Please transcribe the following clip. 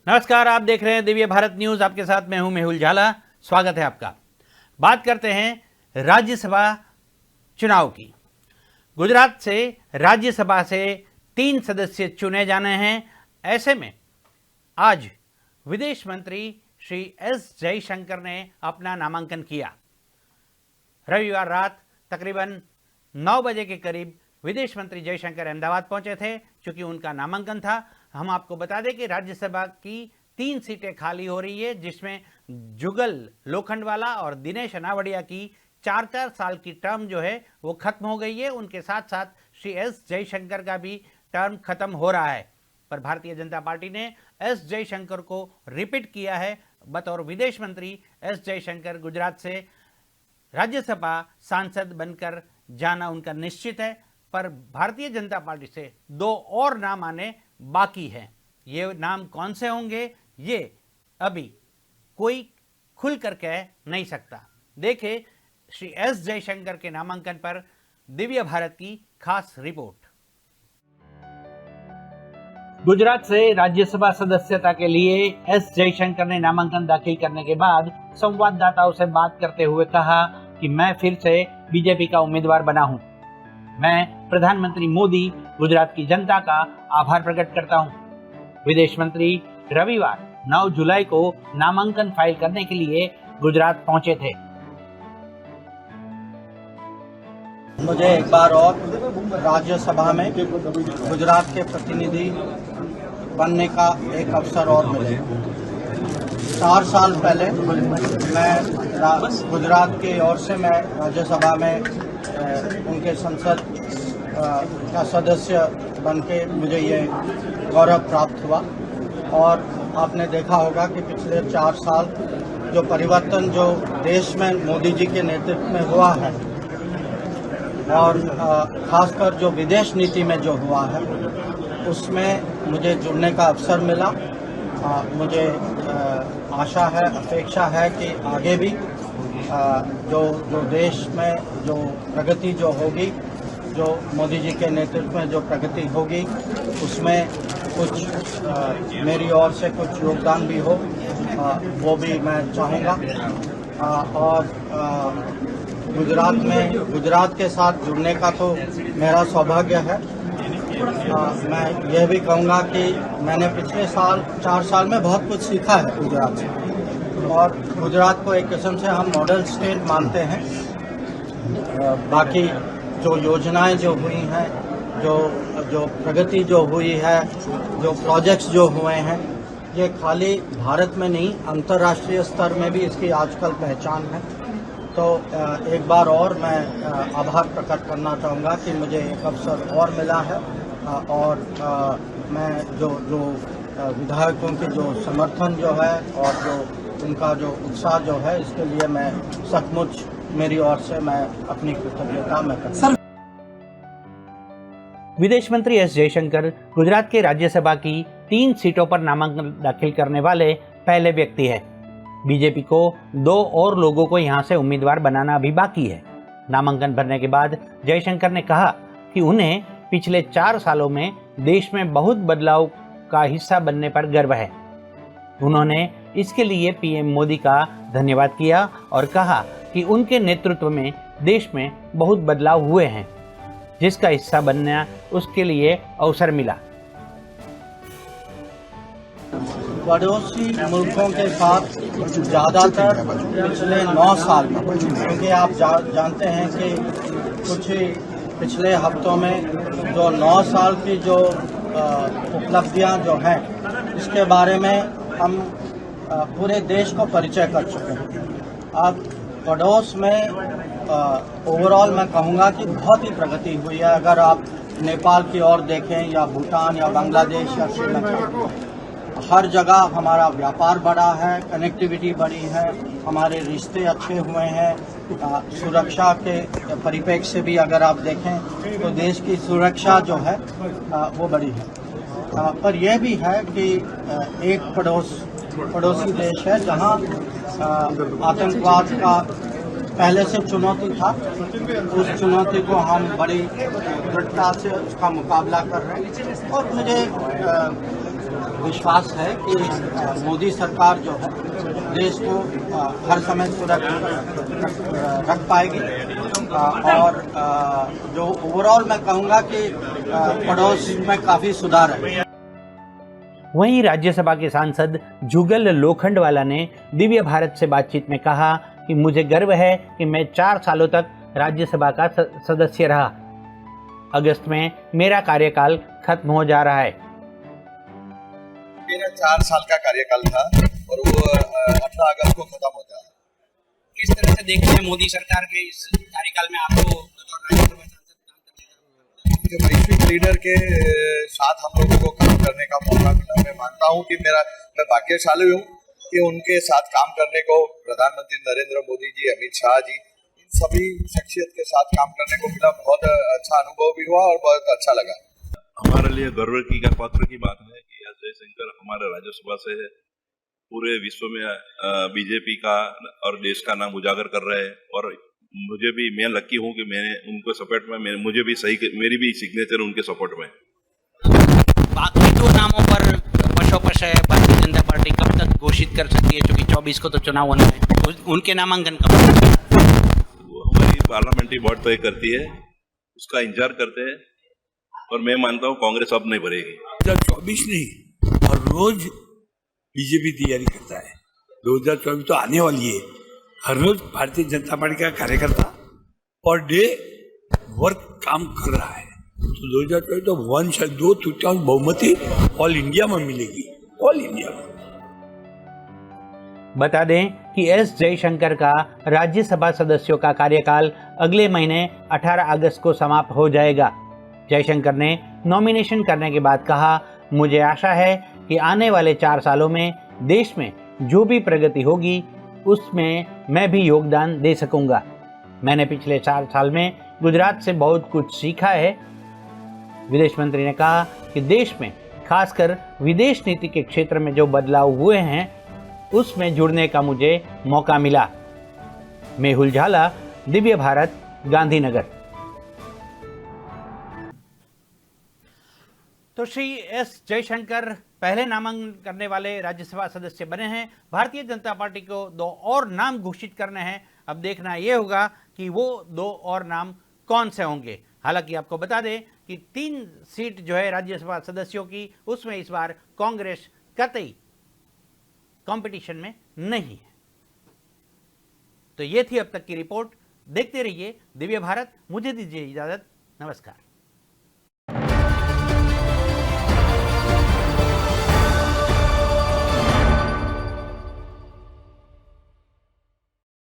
नमस्कार, आप देख रहे हैं दिव्य भारत न्यूज। आपके साथ मैं हूं मेहुल झाला। स्वागत है आपका। बात करते हैं राज्यसभा चुनाव की। गुजरात से राज्यसभा से 3 सदस्य चुने जाने हैं। ऐसे में आज विदेश मंत्री श्री एस जयशंकर ने अपना नामांकन किया। रविवार रात तकरीबन 9 बजे के करीब विदेश मंत्री जयशंकर अहमदाबाद पहुंचे थे। चूंकि उनका नामांकन था, हम आपको बता दें कि राज्यसभा की 3 सीटें खाली हो रही है, जिसमें जुगल लोखंडवाला और दिनेश अनावड़िया की 4-4 साल की टर्म जो है वो खत्म हो गई है। उनके साथ साथ श्री एस जयशंकर का भी टर्म खत्म हो रहा है। पर भारतीय जनता पार्टी ने एस जयशंकर को रिपीट किया है बतौर विदेश मंत्री। एस जयशंकर गुजरात से राज्यसभा सांसद बनकर जाना उनका निश्चित है। पर भारतीय जनता पार्टी से 2 और नाम आने बाकी हैं। ये नाम कौन से होंगे ये अभी कोई खुलकर कह नहीं सकता। देखें श्री एस जयशंकर के नामांकन पर दिव्य भारत की खास रिपोर्ट। गुजरात से राज्यसभा सदस्यता के लिए एस जयशंकर ने नामांकन दाखिल करने के बाद संवाददाताओं से बात करते हुए कहा कि मैं फिर से बीजेपी का उम्मीदवार बना हूं। मैं प्रधानमंत्री मोदी, गुजरात की जनता का आभार प्रकट करता हूं। विदेश मंत्री रविवार 9 जुलाई को नामांकन फाइल करने के लिए गुजरात पहुंचे थे। मुझे एक बार और राज्यसभा में गुजरात के प्रतिनिधि बनने का एक अवसर और मिले। 4 साल पहले मैं गुजरात की ओर से मैं राज्यसभा में उनके संसद का सदस्य बनके मुझे ये गौरव प्राप्त हुआ। और आपने देखा होगा कि पिछले 4 साल जो परिवर्तन जो देश में मोदी जी के नेतृत्व में हुआ है और खासकर जो विदेश नीति में जो हुआ है उसमें मुझे जुड़ने का अवसर मिला। मुझे आशा है, अपेक्षा है कि आगे भी जो देश में जो प्रगति जो होगी, जो मोदी जी के नेतृत्व में जो प्रगति होगी उसमें कुछ मेरी ओर से कुछ योगदान भी हो, वो भी मैं चाहूँगा। और गुजरात के साथ जुड़ने का तो मेरा सौभाग्य है। मैं यह भी कहूँगा कि मैंने पिछले 4 साल में बहुत कुछ सीखा है गुजरात से, और गुजरात को एक किस्म से हम मॉडल स्टेट मानते हैं। बाकी जो योजनाएं जो हुई हैं, जो प्रगति जो हुई है, जो प्रोजेक्ट्स जो हुए हैं, ये खाली भारत में नहीं अंतर्राष्ट्रीय स्तर में भी इसकी आजकल पहचान है। तो एक बार और मैं आभार प्रकट करना चाहूँगा कि मुझे एक अवसर और मिला है। और मैं जो विधायकों की जो समर्थन जो है और जो उनका जो उत्साह जो है, इसके लिए मैं सचमुच मेरी ओर से मैं अपनी कृतज्ञता मैं करता हूं। विदेश मंत्री एस जयशंकर गुजरात के राज्यसभा की 3 सीटों पर नामांकन दाखिल करने वाले पहले व्यक्ति हैं। बीजेपी को 2 और लोगों को यहां से उम्मीदवार बनाना अभी बाकी है। नामांकन भरने के बाद जयशंकर ने कहा कि उन्हें पिछले 4 सालों में देश में बहुत बदलाव का हिस्सा बनने पर गर्व है। उन्होंने इसके लिए पीएम मोदी का धन्यवाद किया और कहा कि उनके नेतृत्व में देश में बहुत बदलाव हुए हैं, जिसका हिस्सा बनना उसके लिए अवसर मिला। पड़ोसी मुल्कों के साथ ज़्यादातर पिछले 9 साल में, क्योंकि आप जानते हैं कि कुछ ही पिछले हफ्तों में जो 9 साल की जो उपलब्धियां जो हैं, इसके बारे में हम पूरे देश को परिचय कर चुके हैं। अब पड़ोस में ओवरऑल मैं कहूँगा कि बहुत ही प्रगति हुई है। अगर आप नेपाल की ओर देखें या भूटान या बांग्लादेश या श्रीलंका, हर जगह हमारा व्यापार बढ़ा है, कनेक्टिविटी बढ़ी है, हमारे रिश्ते अच्छे हुए हैं। सुरक्षा के परिप्रेक्ष्य से भी अगर आप देखें तो देश की सुरक्षा जो है वो बढ़ी है। पर यह भी है कि एक पड़ोसी देश है जहां आतंकवाद का पहले से चुनौती था, उस चुनौती को हम बड़ी दृढ़ता से उसका मुकाबला कर रहे हैं। और मुझे विश्वास है कि मोदी सरकार जो है देश को हर समय सुरक्षित रख पाएगी और जो ओवरऑल मैं कहूँगा कि पड़ोस में काफ़ी सुधार है। वहीं राज्यसभा के सांसद जुगल लोखंडवाला ने दिव्य भारत से बातचीत में कहा कि मुझे गर्व है कि मैं 4 सालों तक राज्यसभा का सदस्य रहा। अगस्त में मेरा कार्यकाल खत्म हो जा रहा है। मेरा 4 साल का कार्यकाल था और वो 18 अगस्त को खत्म होता है। किस तरह से देखते हैं मोदी सरकार के इस कार्यकाल में आपको राज्यसभा सांसद काम करने का? वैश्विक लीडर के साथ हम लोगों को काम करने का मौका मिला। मैं मानता हूँ कि मैं भाग्यशाली हूँ कि उनके साथ काम करने को प्रधानमंत्री नरेंद्र मोदी जी, अमित शाह जी, इन सभी शख्सियत के साथ काम करने को मिला। बहुत अच्छा अनुभव भी हुआ और बहुत अच्छा लगा। हमारे लिए गर्व की पात्र की बात है कि एस जयशंकर हमारे राज्यसभा से पूरे विश्व में बीजेपी का और देश का नाम उजागर कर रहे हैं और मुझे भी, मैं लकी हूं कि मैंने उनको सपोर्ट में मुझे भी मेरी भी सिग्नेचर उनके सपोर्ट में। बाकी 2 नामों पर पशोपश है भारतीय जनता पार्टी कब तक घोषित कर सकती है, क्योंकि 24 को तो चुनाव होना है, उनके नामांकन कब? वो हमारी पार्लियामेंट्री बॉडी तय करती है, उसका इंतजार करते हैं और मैं मानता हूँ कांग्रेस अब नहीं बढ़ेगी। 2024 नहीं, और रोज बीजेपी तैयारी करता है। 2024 तो आने वाली है। हर रोज भारतीय जनता पार्टी का कार्यकर्ता पर डे वर्क काम कर रहा है। तो 2024 तो 2/3 बहुमति ऑल इंडिया में मिलेगी, ऑल इंडिया में। बता दें कि एस जयशंकर का राज्यसभा सदस्यों का कार्यकाल अगले महीने 18 अगस्त को समाप्त हो जाएगा। जयशंकर ने नॉमिनेशन करने के बाद कहा, मुझे आशा है कि आने वाले 4 सालों में देश में जो भी प्रगति होगी उसमें मैं भी योगदान दे सकूंगा। मैंने पिछले 4 साल में गुजरात से बहुत कुछ सीखा है। विदेश मंत्री ने कहा कि देश में खासकर विदेश नीति के क्षेत्र में जो बदलाव हुए हैं उसमें जुड़ने का मुझे मौका मिला। मेहुल झाला, दिव्य भारत, गांधीनगर। तो श्री एस जयशंकर पहले नामांकन करने वाले राज्यसभा सदस्य बने हैं। भारतीय जनता पार्टी को 2 और नाम घोषित करने हैं। अब देखना यह होगा कि वो 2 और नाम कौन से होंगे। हालांकि आपको बता दें कि 3 सीट जो है राज्यसभा सदस्यों की, उसमें इस बार कांग्रेस कतई कंपटीशन में नहीं है। तो ये थी अब तक की रिपोर्ट। देखते रहिए दिव्य भारत। मुझे दीजिए इजाजत। नमस्कार।